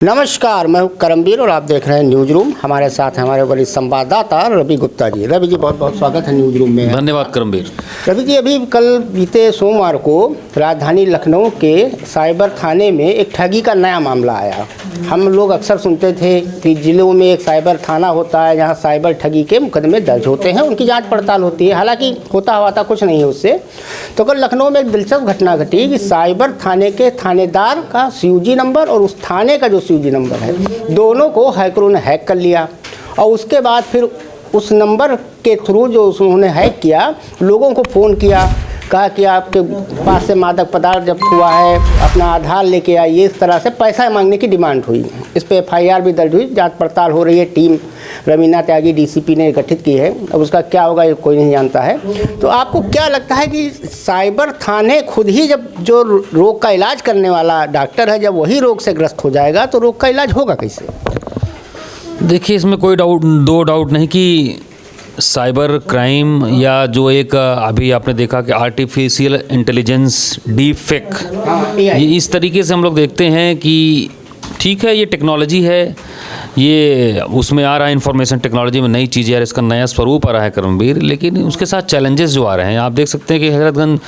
नमस्कार, मैं हूं करमवीर और आप देख रहे हैं न्यूज रूम। हमारे साथ हैं हमारे वरिष्ठ संवाददाता रवि गुप्ता जी। रवि जी, बहुत बहुत स्वागत है न्यूज रूम में। धन्यवाद करमवीर। रवि जी, अभी कल बीते सोमवार को राजधानी लखनऊ के साइबर थाने में एक ठगी का नया मामला आया। हम लोग अक्सर सुनते थे कि जिलों में एक साइबर थाना होता है जहाँ साइबर ठगी के मुकदमे दर्ज होते हैं, उनकी जाँच पड़ताल होती है। हालांकि होता हुआ था कुछ नहीं है उससे। तो कल लखनऊ में एक दिलचस्प घटना घटी कि साइबर थाने के थानेदार का CUG नंबर और उस थाने का जो CUG नंबर है, दोनों को हैकरों ने हैक कर लिया। और उसके बाद फिर उस नंबर के थ्रू जो उन्होंने हैक किया, लोगों को फ़ोन किया, कहा कि आपके पास से मादक पदार्थ जब्त हुआ है, अपना आधार लेके आइए। इस तरह से पैसा मांगने की डिमांड हुई। इस पर FIR भी दर्ज हुई। जांच पड़ताल हो रही है। टीम रवीना त्यागी DCP ने गठित की है। अब उसका क्या होगा ये कोई नहीं जानता है। तो आपको क्या लगता है कि साइबर थाने खुद ही, जब जो रोग का इलाज करने वाला डॉक्टर है, जब वही रोग से ग्रस्त हो जाएगा तो रोग का इलाज होगा कैसे? देखिए, इसमें कोई दो डाउट नहीं कि साइबर क्राइम या जो एक अभी आपने देखा कि आर्टिफिशियल इंटेलिजेंस डीप फेक, ये इस तरीके से हम लोग देखते हैं कि ठीक है, ये टेक्नोलॉजी है, ये उसमें आ रहा है इंफॉर्मेशन टेक्नोलॉजी में नई चीज़ है, इसका नया स्वरूप आ रहा है करमवीर। लेकिन उसके साथ चैलेंजेस जो आ रहे हैं, आप देख सकते हैं कि हजरतगंज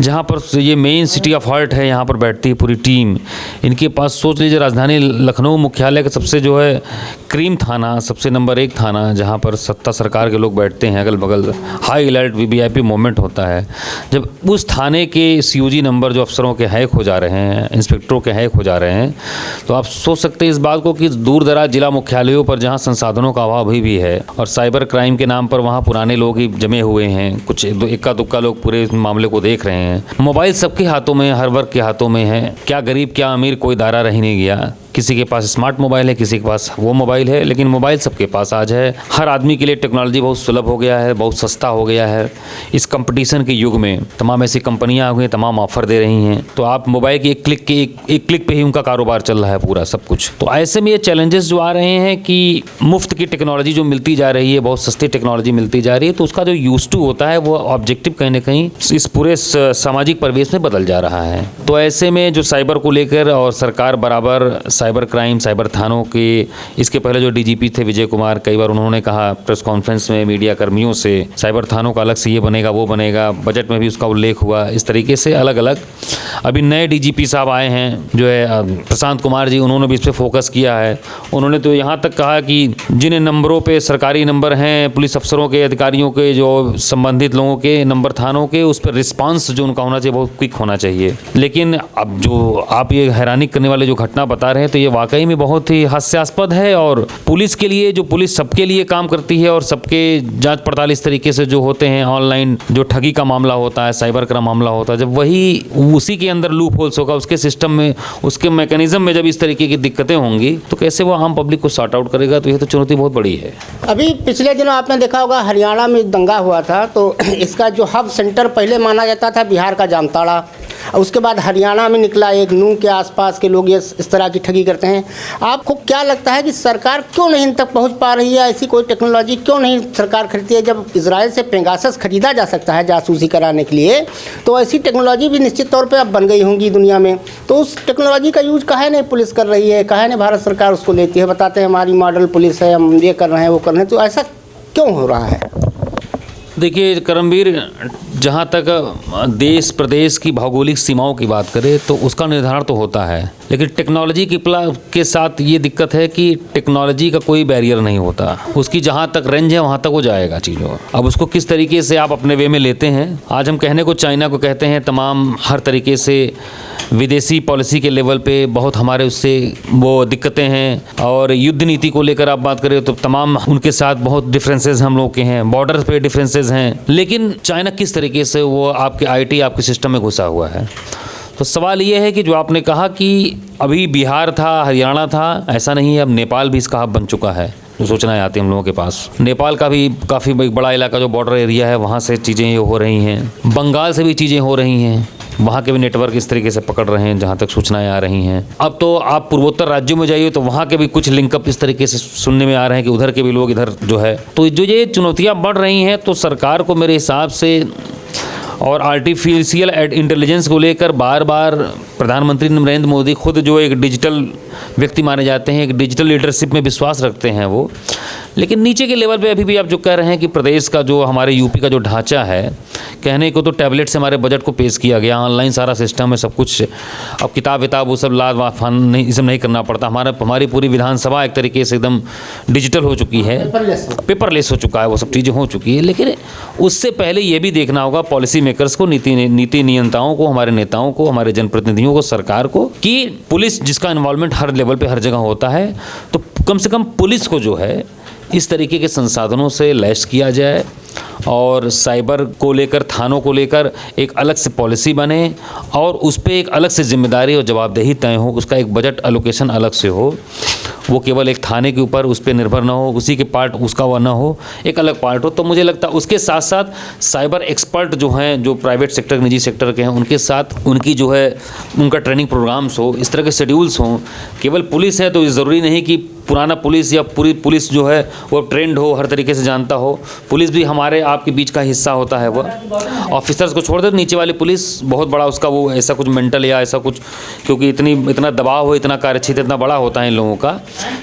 जहाँ पर ये मेन सिटी ऑफ हार्ट है, यहाँ पर बैठती है पूरी टीम। इनके पास सोच लीजिए, राजधानी लखनऊ मुख्यालय का सबसे जो है क्रीम थाना, सबसे नंबर 1 थाना, जहाँ पर सत्ता सरकार के लोग बैठते हैं, अगल बगल हाई अलर्ट VIP मोमेंट होता है। जब उस थाने के CUG नंबर जो अफसरों के हैक हो जा रहे हैं, इंस्पेक्टरों के हैक हो जा रहे हैं, तो आप सोच सकते हैं इस बात को कि दूर दराज जिला मुख्यालयों पर जहां संसाधनों का अभाव अभी भी है और साइबर क्राइम के नाम पर वहां पुराने लोग ही जमे हुए हैं, कुछ इक्का दुक्का लोग पूरे मामले को देख रहे हैं। मोबाइल सबके हाथों में, हर वर्ग के हाथों में है। क्या गरीब क्या अमीर, कोई दायरा रह नहीं गया। किसी के पास स्मार्ट मोबाइल है, किसी के पास वो मोबाइल है, लेकिन मोबाइल सबके पास आज है। हर आदमी के लिए टेक्नोलॉजी बहुत सुलभ हो गया है, बहुत सस्ता हो गया है। इस कंपटीशन के युग में तमाम ऐसी कंपनियां आ गई, तमाम ऑफर दे रही हैं। तो आप मोबाइल के एक क्लिक पे ही उनका कारोबार चल रहा है पूरा सब कुछ। तो ऐसे में ये चैलेंजेस जो आ रहे हैं कि मुफ्त की टेक्नोलॉजी जो मिलती जा रही है, बहुत सस्ती टेक्नोलॉजी मिलती जा रही है, तो उसका जो यूज टू होता है वो ऑब्जेक्टिव कहीं ना कहीं इस पूरे सामाजिक परिवेश में बदल जा रहा है। तो ऐसे में जो साइबर को लेकर और सरकार बराबर साइबर क्राइम, साइबर थानों के, इसके पहले जो DGP थे विजय कुमार, कई बार उन्होंने कहा प्रेस कॉन्फ्रेंस में मीडिया कर्मियों से, साइबर थानों का अलग से ये बनेगा वो बनेगा, बजट में भी उसका उल्लेख हुआ। इस तरीके से अलग अलग अभी नए DGP साहब आए हैं जो है प्रशांत कुमार जी, उन्होंने भी इस पर फोकस किया है। उन्होंने तो यहाँ तक कहा कि जिन नंबरों पे सरकारी नंबर हैं, पुलिस अफसरों के, अधिकारियों के, जो संबंधित लोगों के नंबर थानों के, उस पर रिस्पांस जो उनका होना चाहिए बहुत क्विक होना चाहिए। लेकिन अब जो आप ये हैरानी करने वाले जो घटना बता रहे हैं, तो ये वाकई में बहुत ही हास्यास्पद है। और पुलिस के लिए, जो पुलिस सबके लिए काम करती है और सबके जांच पड़ताल इस तरीके से जो होते हैं, ऑनलाइन जो ठगी का मामला होता है, साइबर का मामला होता है, जब वही उसी के अंदर लूप होल्स होगा, उसके सिस्टम में, उसके मैकेनिज्म में जब इस तरीके की दिक्कतें होंगी, तो कैसे वो आम पब्लिक को सॉर्ट आउट करेगा? तो यह तो चुनौती बहुत बड़ी है। अभी पिछले दिनों आपने देखा होगा हरियाणा में दंगा हुआ था, तो इसका जो हब सेंटर पहले माना जाता था बिहार का जामताड़ा, उसके बाद हरियाणा में निकला एक नूह के आसपास के लोग ये इस तरह की ठगी करते हैं। आपको क्या लगता है कि सरकार क्यों नहीं इन तक पहुंच पा रही है? ऐसी कोई टेक्नोलॉजी क्यों नहीं सरकार खरीदती है? जब इजराइल से पेगासस खरीदा जा सकता है जासूसी कराने के लिए, तो ऐसी टेक्नोलॉजी भी निश्चित तौर पे अब बन गई होंगी दुनिया में। तो उस टेक्नोलॉजी का यूज काहे नहीं पुलिस कर रही है, काहे नहीं भारत सरकार उसको लेती है? बताते हैं हमारी मॉडल पुलिस है, हम ये कर रहे हैं वो कर रहे हैं। तो ऐसा क्यों हो रहा है? देखिए करमवीर, जहाँ तक देश प्रदेश की भौगोलिक सीमाओं की बात करें तो उसका निर्धारण तो होता है, लेकिन टेक्नोलॉजी के साथ ये दिक्कत है कि टेक्नोलॉजी का कोई बैरियर नहीं होता। उसकी जहाँ तक रेंज है वहाँ तक वो जाएगा चीज़ों। अब उसको किस तरीके से आप अपने वे में लेते हैं। आज हम कहने को चाइना को कहते हैं, तमाम हर तरीके से विदेशी पॉलिसी के लेवल पे बहुत हमारे उससे वो दिक्कतें हैं। और युद्ध नीति को लेकर आप बात करें तो तमाम उनके साथ बहुत डिफरेंसेस हम लोग के हैं, बॉर्डर पे डिफरेंसेस हैं। लेकिन चाइना किस तरीके से वो आपके IT आपके सिस्टम में घुसा हुआ है। तो सवाल ये है कि जो आपने कहा कि अभी बिहार था, हरियाणा था, ऐसा नहीं है, अब नेपाल भी इसका हब बन चुका है। जो सूचनाएं आती हैं हम लोगों के पास, नेपाल का भी काफ़ी बड़ा इलाका जो बॉर्डर एरिया है, वहाँ से चीज़ें हो रही हैं। बंगाल से भी चीज़ें हो रही हैं, वहाँ के भी नेटवर्क इस तरीके से पकड़ रहे हैं जहाँ तक सूचनाएं आ रही हैं। अब तो आप पूर्वोत्तर राज्यों में जाइए तो वहाँ के भी कुछ लिंकअप इस तरीके से सुनने में आ रहे हैं कि उधर के भी लोग इधर जो है। तो जो ये चुनौतियाँ बढ़ रही हैं, तो सरकार को मेरे हिसाब से और आर्टिफिशियल इंटेलिजेंस को लेकर बार बार प्रधानमंत्री नरेंद्र मोदी खुद जो एक डिजिटल व्यक्ति माने जाते हैं, एक डिजिटल लीडरशिप में विश्वास रखते हैं वो, लेकिन नीचे के लेवल पे अभी भी आप जो कह रहे हैं कि प्रदेश का जो हमारे यूपी का जो ढांचा है, कहने को तो टैबलेट से हमारे बजट को पेश किया गया, ऑनलाइन सारा सिस्टम है, सब कुछ, अब किताब विताब वो सब लाद वाफान नहीं, ये सब नहीं करना पड़ता, हमारी पूरी विधानसभा एक तरीके से एकदम डिजिटल हो चुकी है, पेपरलेस हो चुका है, वो सब चीज़ें हो चुकी है। लेकिन उससे पहले ये भी देखना होगा पॉलिसी मेकर्स को, नीति नियंताओं को, हमारे नेताओं को, हमारे जनप्रतिनिधियों को, सरकार को, कि पुलिस जिसका इन्वॉल्वमेंट हर लेवल पे हर जगह होता है, तो कम से कम पुलिस को जो है इस तरीके के संसाधनों से लैस किया जाए और साइबर को लेकर, थानों को लेकर एक अलग से पॉलिसी बने और उस पर एक अलग से जिम्मेदारी और जवाबदेही तय हो, उसका एक बजट एलोकेशन अलग से हो, वो केवल एक थाने के ऊपर उस पर निर्भर ना हो, उसी के पार्ट उसका वह ना हो, एक अलग पार्ट हो। तो मुझे लगता है उसके साथ साथ साइबर एक्सपर्ट जो हैं, जो प्राइवेट सेक्टर, निजी सेक्टर के हैं, उनके साथ उनकी जो है उनका ट्रेनिंग प्रोग्राम्स हो, इस तरह के शेड्यूल्स हों। केवल पुलिस है तो ज़रूरी नहीं कि पुराना पुलिस या पूरी पुलिस जो है वो ट्रेंड हो, हर तरीके से जानता हो। पुलिस भी हमारे आपके बीच का हिस्सा होता है। वह ऑफिसर्स को छोड़ दे, नीचे वाली पुलिस बहुत बड़ा उसका वो ऐसा कुछ मेंटल या ऐसा कुछ, क्योंकि इतना दबाव हो, इतना कार्यक्षेत्र इतना बड़ा होता है इन लोगों का,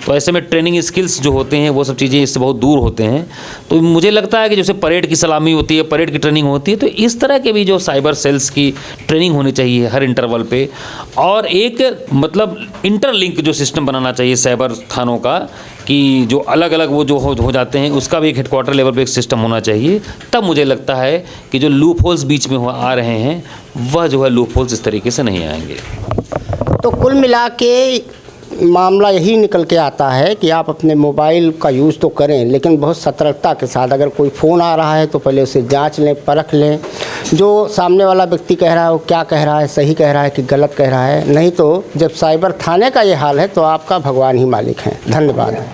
तो ऐसे में ट्रेनिंग स्किल्स जो होते हैं वो सब चीज़ें इससे बहुत दूर होते हैं। तो मुझे लगता है कि जैसे परेड की सलामी होती है, परेड की ट्रेनिंग होती है, तो इस तरह के भी जो साइबर सेल्स की ट्रेनिंग होनी चाहिए हर इंटरवल पे, और एक मतलब इंटरलिंक जो सिस्टम बनाना चाहिए साइबर थानों का, कि जो अलग अलग वो जो हो जाते हैं उसका भी एक हेडक्वार्टर लेवल पे एक सिस्टम होना चाहिए। तब मुझे लगता है कि जो लूप होल्स बीच में आ रहे हैं वह जो है लूप होल्स इस तरीके से नहीं आएंगे। तो कुल मिला के मामला यही निकल के आता है कि आप अपने मोबाइल का यूज़ तो करें, लेकिन बहुत सतर्कता के साथ। अगर कोई फ़ोन आ रहा है तो पहले उसे जांच लें, परख लें, जो सामने वाला व्यक्ति कह रहा है वो क्या कह रहा है, सही कह रहा है कि गलत कह रहा है। नहीं तो जब साइबर थाने का ये हाल है तो आपका भगवान ही मालिक हैं। धन्यवाद।